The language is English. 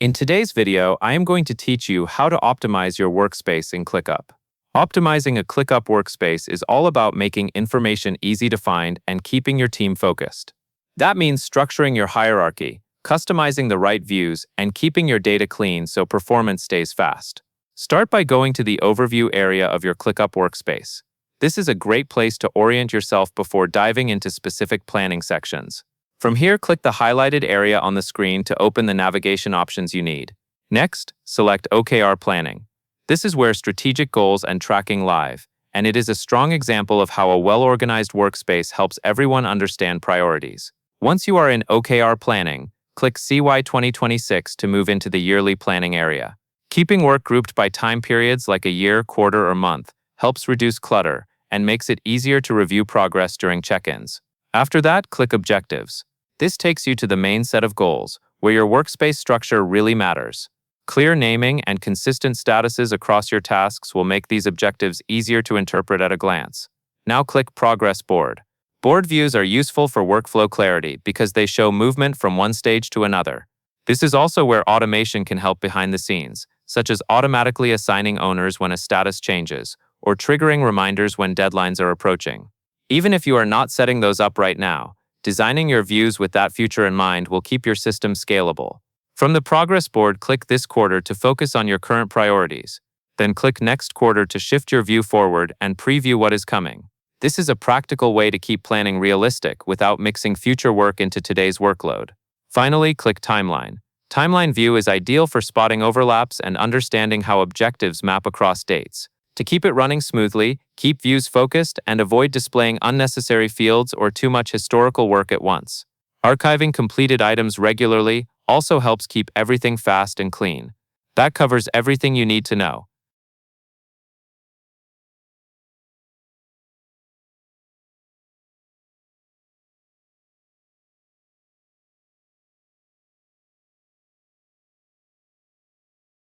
In today's video, I am going to teach you how to optimize your workspace in ClickUp. Optimizing a ClickUp workspace is all about making information easy to find and keeping your team focused. That means structuring your hierarchy, customizing the right views, and keeping your data clean so performance stays fast. Start by going to the overview area of your ClickUp workspace. This is a great place to orient yourself before diving into specific planning sections. From here, click the highlighted area on the screen to open the navigation options you need. Next, select OKR Planning. This is where strategic goals and tracking live, and it is a strong example of how a well-organized workspace helps everyone understand priorities. Once you are in OKR Planning, click CY 2026 to move into the yearly planning area. Keeping work grouped by time periods like a year, quarter, or month helps reduce clutter and makes it easier to review progress during check-ins. After that, click Objectives. This takes you to the main set of goals, where your workspace structure really matters. Clear naming and consistent statuses across your tasks will make these objectives easier to interpret at a glance. Now click Progress Board. Board views are useful for workflow clarity because they show movement from one stage to another. This is also where automation can help behind the scenes, such as automatically assigning owners when a status changes, or triggering reminders when deadlines are approaching. Even if you are not setting those up right now, designing your views with that future in mind will keep your system scalable. From the progress board, click This Quarter to focus on your current priorities. Then click Next Quarter to shift your view forward and preview what is coming. This is a practical way to keep planning realistic without mixing future work into today's workload. Finally, click Timeline. Timeline view is ideal for spotting overlaps and understanding how objectives map across dates. To keep it running smoothly, keep views focused and avoid displaying unnecessary fields or too much historical work at once. Archiving completed items regularly also helps keep everything fast and clean. That covers everything you need to know.